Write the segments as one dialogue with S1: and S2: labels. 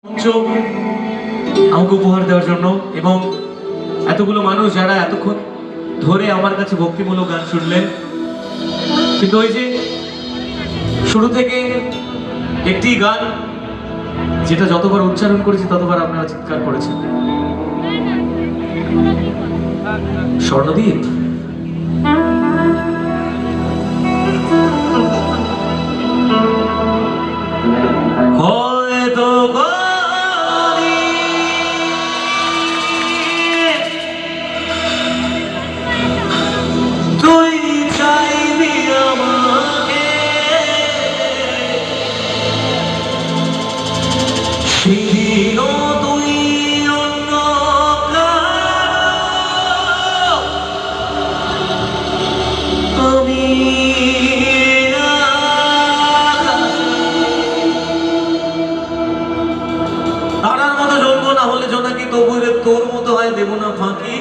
S1: মঞ্চ আমাকে উপহার দেওয়ার জন্য এবং এতগুলো মানুষ যারা এতক্ষণ ধরে আমার কাছে ভক্তিমূলক গান শুনলেন। কিন্তু ওই যে শুরু থেকে একটি গান যেটা যতবার উচ্চারণ করেছি ততবার আপনারা চিৎকার করেছেন, স্বর্ণদ্বীপ। হয়তো তুই চাইবি আমাকে সেদিন তুই অন্য আমি তারার মতো জন্ম না হলে জোনাকি তবু তোর মতো হয় দেব না ফাঁকি।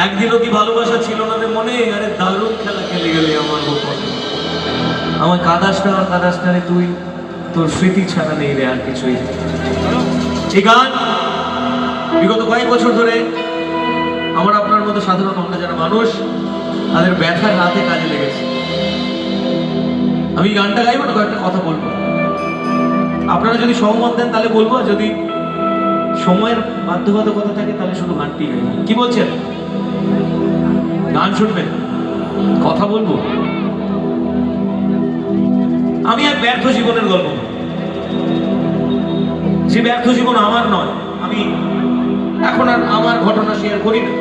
S1: একদিনও কি ভালোবাসা ছিল না রে মনে? আরে দারুণ খেলা খেলে গেলি আমার গোপন। আমার কাদাস না রে তুই, তোর স্মৃতি ছাড়া নেই রে আর কিছুই। এই গান বিগত কয়েক বছর ধরে আমার আপনার মতো সাধারণ আমরা যারা মানুষ তাদের ব্যথার রাতে কাজে লেগেছে। আমি গানটা গাইবো না, কয়েকটা কথা বলবো। আপনারা যদি সহমত দেন তাহলে বলবো, যদি সময়ের বাধ্যবাধকতা থাকে তাহলে শুধু গানটি গাইব। কি বলছেন? গান শুনবেন, কথা বলবো। আমি এক ব্যর্থ জীবনের গল্প, যে ব্যর্থ জীবন আমার নয়, আমি এখন আর আমার ঘটনা শেয়ার করি না,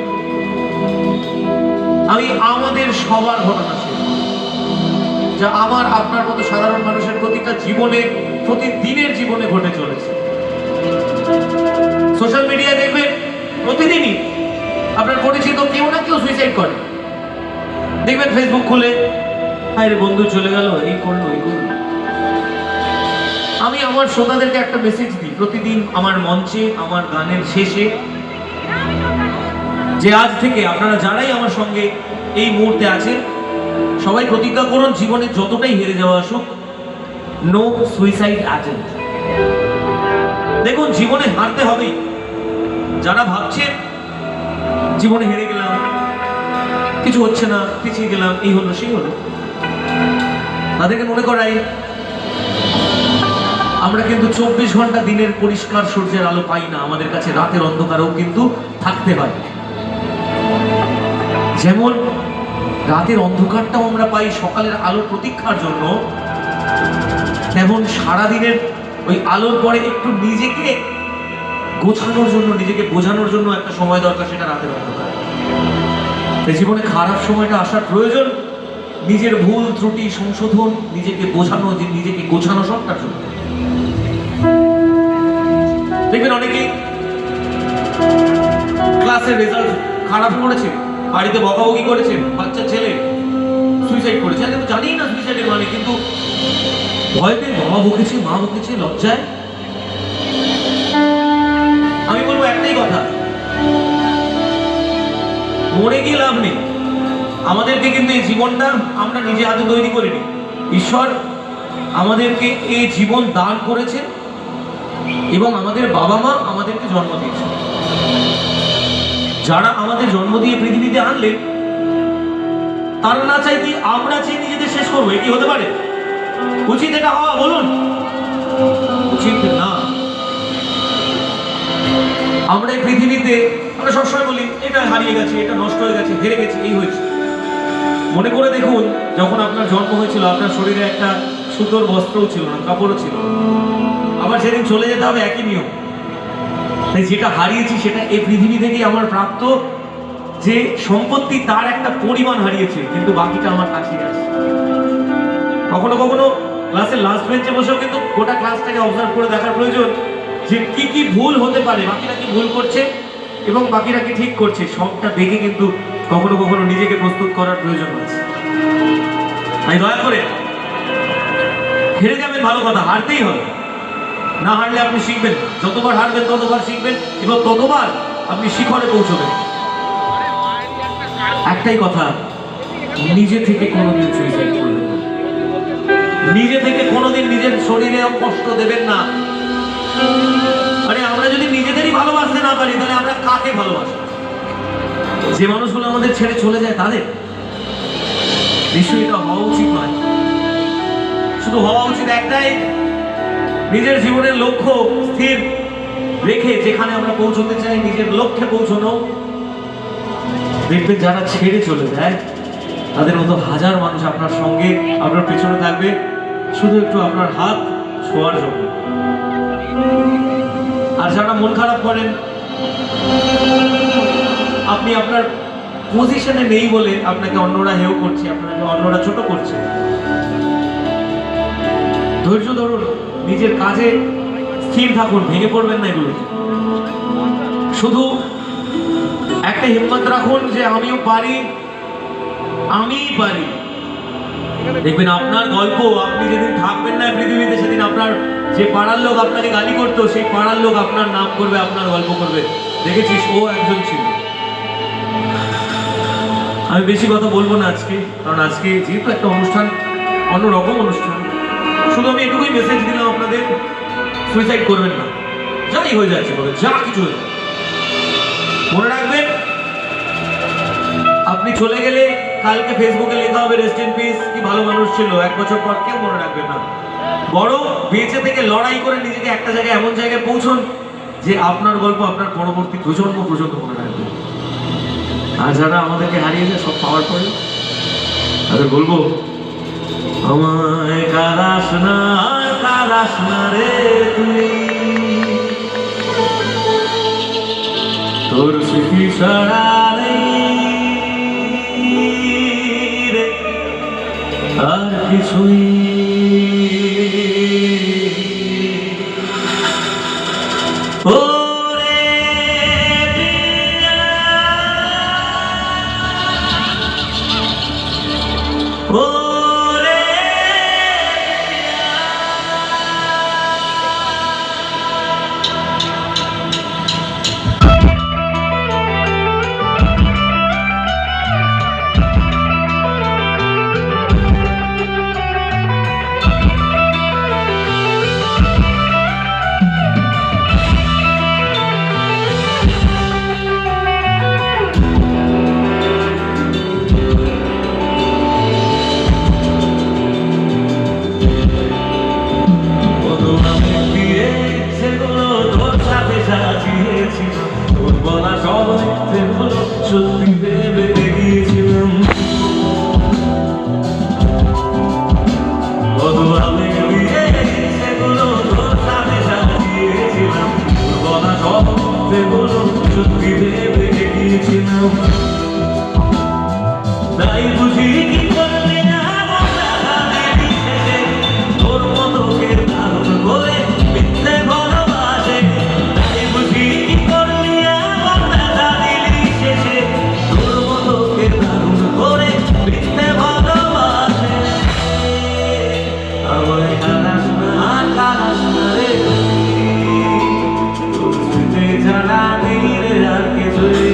S1: আমি আমাদের সবার ঘটনা শেয়ার করি, যা আমার আপনার মতো সাধারণ মানুষের প্রতিটা জীবনে, প্রতিদিনের জীবনে ঘটে চলেছে। সোশ্যাল মিডিয়ায় দেখবেন প্রতিদিনই আপনার পরিচিত কেউ না কেউ সুইসাইড করে। দেখবেন ফেসবুক খুলে, হায় রে বন্ধু চলে গেল, এই করলো এই করলো। আমি আমার শ্রোতাদেরকে একটা মেসেজ দিই প্রতিদিন আমার মঞ্চে, আমার গানের শেষে, যে আজ থেকে আপনারা যারাই আমার সঙ্গে এই মুহূর্তে আছেন সবাই প্রতিজ্ঞা করুন, জীবনে যতটাই হেরে যাওয়া আসুক, নো সুইসাইড অ্যাটেম্প্ট। দেখুন জীবনে হারতে হবেই। যারা ভাবছেন জীবনে হেরে গেলাম, কিছু হচ্ছে না, পিছিয়ে গেলাম, এই হলো সেই হলো, তাদেরকে মনে করাই আমরা কিন্তু 24 ঘন্টা দিনের পরিষ্কার সূর্যের আলো পাই না, আমাদের কাছে রাতের অন্ধকারও কিন্তু থাকতে হয়। যেমন রাতের অন্ধকারটাও আমরা পাই সকালের আলোর প্রতীক্ষার জন্য, তেমন সারাদিনের ওই আলোর পরে একটু নিজেকে গোছানোর জন্য, নিজেকে বোঝানোর জন্য একটা সময় দরকার, সেটা রাতের অন্ধকার। এই জীবনে খারাপ সময়টা আসার প্রয়োজন নিজের ভুল ত্রুটি সংশোধন, নিজেকে বোঝানো, নিজেকে গোছানো, সবটার জন্য। দেখবেন অনেকেই ক্লাসের রেজাল্ট খারাপ করেছে, বাড়িতে বকাবকি করেছে, বাচ্চা ছেলে সুইসাইড করেছে, আমি তো জানি না সুইসাইডের মানে, কিন্তু ভয় পেয়ে বাবা বকেছে, মা বকেছে, লজ্জায়। আমি বলবো একটাই কথা, মরে গিয়ে লাভ নেই। আমাদেরকে কিন্তু এই জীবনটা আমরা নিজে হাতে তৈরি করিনি, ঈশ্বর আমাদেরকে এই জীবন দান করেছে এবং আমাদের বাবা মা আমাদেরকে জন্ম দিয়েছে। যারা আমাদের জন্ম দিয়ে পৃথিবীতে আনলেন তারা না চাইতে আমরা চেয়ে নিজেদের শেষ করবো, এটি হতে পারে? উচিত এটা হওয়া? বলুন, উচিত না। আমরা এই পৃথিবীতে আমরা সবসময় বলি এটা হারিয়ে গেছে, এটা নষ্ট হয়ে গেছে, হেরে গেছে, এই হয়েছে। মনে করে দেখুন, যখন আপনার জন্ম হয়েছিল আপনার শরীরে একটা সুন্দর বস্ত্রও ছিল না, কাপড়ও ছিল, আবার সেদিন চলে যেতে হবে, একই নিয়ম। তাই যেটা হারিয়েছি সেটা এই পৃথিবী থেকেই আমার প্রাপ্ত, যে সম্পত্তি তার একটা পরিমাণ হারিয়েছে, কিন্তু বাকিটা আমার কাছে আছে। কখনো কখনো ক্লাসের লাস্ট বেঞ্চে বসেও কিন্তু গোটা ক্লাসটাকে অবজার্ভ করে দেখার প্রয়োজন যে কি কি ভুল হতে পারে, বাকিরা কি ভুল করছে এবং বাকিরা কি ঠিক করছে, সবটা দেখে কিন্তু কখনো কখনো নিজেকে প্রস্তুত করার প্রয়োজন আছে। তাই দয়া করে, হেরে যাবেন ভালো কথা, হারতেই হবে, না হারলে আপনি শিখবেন। যতবার হারবেন ততবার শিখবেন এবং ততবার আপনি শিখরে পৌঁছবেন। একটাই কথা, নিজে থেকে কোনোদিন সুইসাইড করবেন না, নিজে থেকে কোনোদিন নিজের শরীরে কষ্ট দেবেন না। কাকে ভালোবাসে? যে মানুষগুলো আমাদের ছেড়ে চলে যায় তাদের? নিশ্চয়ই এটা হওয়া উচিত নয়। শুধু হওয়া উচিত একটাই, নিজের জীবনের লক্ষ্য স্থির রেখে যেখানে আমরা পৌঁছতে চাই, নিজের লক্ষ্যে পৌঁছানো। দেখবেন যারা ছেড়ে চলে যায় তাদের মতো হাজার মানুষ আপনার সঙ্গে, আপনার পেছনে থাকবে, শুধু একটু আপনার হাত ছোঁয়ার জন্য। আর যারা মন খারাপ করেন, আপনি আপনার পজিশনে নেই বলে আপনাকে অন্যরা হেয় করছে, আপনাকে অন্যরা ছোট করছে, ধৈর্য ধরুন, নিজের কাজে স্থির থাকুন, ভেঙে পড়বেন না এগুলো। শুধু একটা হিম্মত রাখুন যে আমিও পারি, আমিই পারি। দেখবেন আপনার গল্প, আপনি যেদিন থাকবেন না পৃথিবীতে, সেদিন আপনার যে পাড়ার লোক আপনাকে গালি করতো, সেই পাড়ার লোক আপনার নাম করবে, আপনার গল্প করবে, দেখেছিস ও একজন ছিল। আমি বেশি কথা বলবো না আজকে, কারণ আজকে যেহেতু একটা অনুষ্ঠান, অন্যরকম অনুষ্ঠান, শুধু আমি এটুকুই মেসেজ দিলাম আপনাদের, সুইসাইড করবেন না, যাই হয়ে যাচ্ছে করবেন, যা কিছু হয়ে যাচ্ছে। মনে রাখবেন, আপনি চলে গেলে কালকে ফেসবুকে লেখা হবে রেস্ট ইন পিস, কি ভালো মানুষ ছিল, 1 বছর পর কেউ মনে রাখবে না। বরং বেঁচে থেকে লড়াই করে নিজেকে একটা জায়গায়, এমন জায়গায় পৌঁছন যে আপনার গল্প আপনার পরবর্তী প্রজন্ম পর্যন্ত মনে রাখবে। আর যারা আমাদেরকে হারিয়ে যায় সব পাওয়ার পরে, তাদের বলবো, আমায় কাদাস না রে তুই, তোর স্মৃতি ছাড়া আর কিছুই। ওরে প্রিয়া, ওরে সত্যি ভেবে গিয়েছিলাম, কত আবেগ দিয়ে সেগুলো তোর সাথে সাজিয়েছিলাম, বলা সব সেগুলো সত্যি ভেবে গিয়েছিলাম। তাই বুঝি কি করলি না তোর মতো কে ধারণ করে মিথ্যে ভালোবাসে, তাই বুঝি কি করলি তোর মতো কে ধারণ করে মিথ্যে ভালোবাসে। আমায় কাদাস না রে তোর স্মৃতি ছাড়া নেই রে আর কিছুই।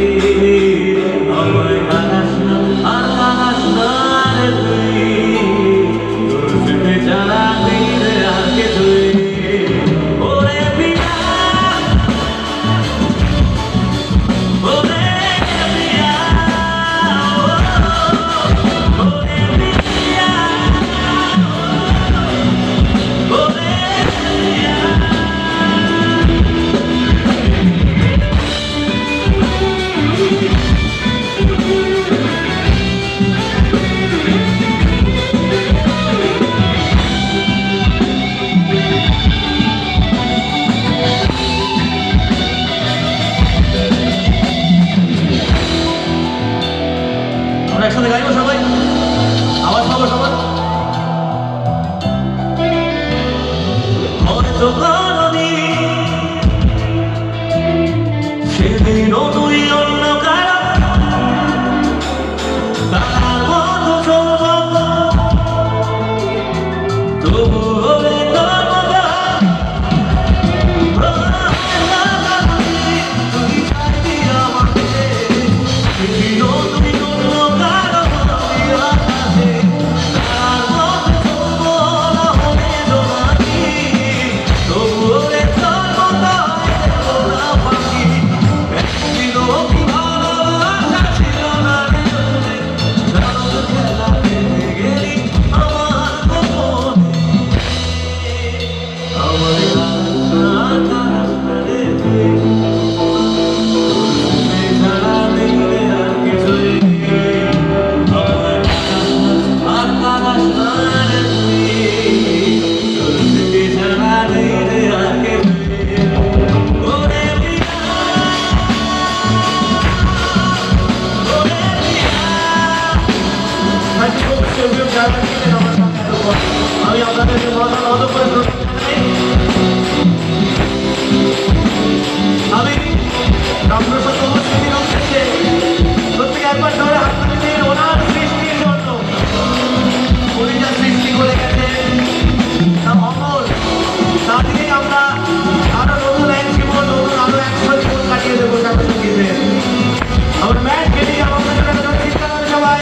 S1: আমি আপনাদেরকে মাথা নত করে আমি রামপ্রসাদ উপস্থিতির উদ্দেশ্যে প্রত্যেকে একবার ধরে হাত তুলে দিন ওনার সৃষ্টির জন্য। উনি যা সৃষ্টি করে গেছেন তা অমর, তা দিয়েই আমরা আরো নতুন এক জীবন, নতুন আরো 100 জীবন কাটিয়ে দেবো সঙ্গীতে। আমার ম্যাট কেটে আমাদের জন্য চিন্তা করে সবাই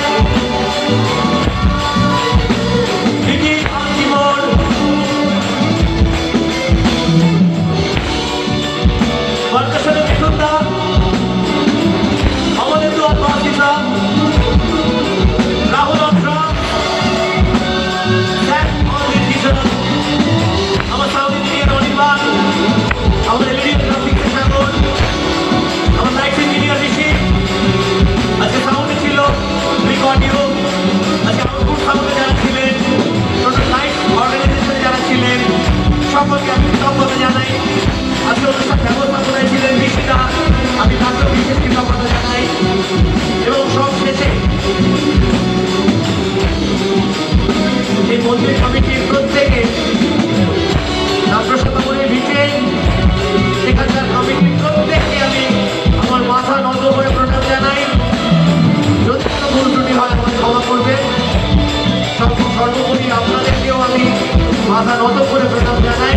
S1: সকলকে আমি কৃতজ্ঞতা জানাই। আজকে অনুষ্ঠান ব্যবস্থাপনায় ছিলেন ঋষিতা, আমি তাকেও বিশেষ কৃতজ্ঞতা জানাই। এবং সবশেষে এই মন্দির কমিটির প্রত্যেকে রামপ্রসাদপুরের ভিটে এখানকার কমিটির প্রত্যেককে আমি আমার মাথা নত করে প্রণাম জানাই। যদি কোনো ভুল ত্রুটি হয় আমাকে ক্ষমা করবেন। সর্বোপরি আপনাদেরকেও আমি মাথা নত করে প্রণাম জানাই।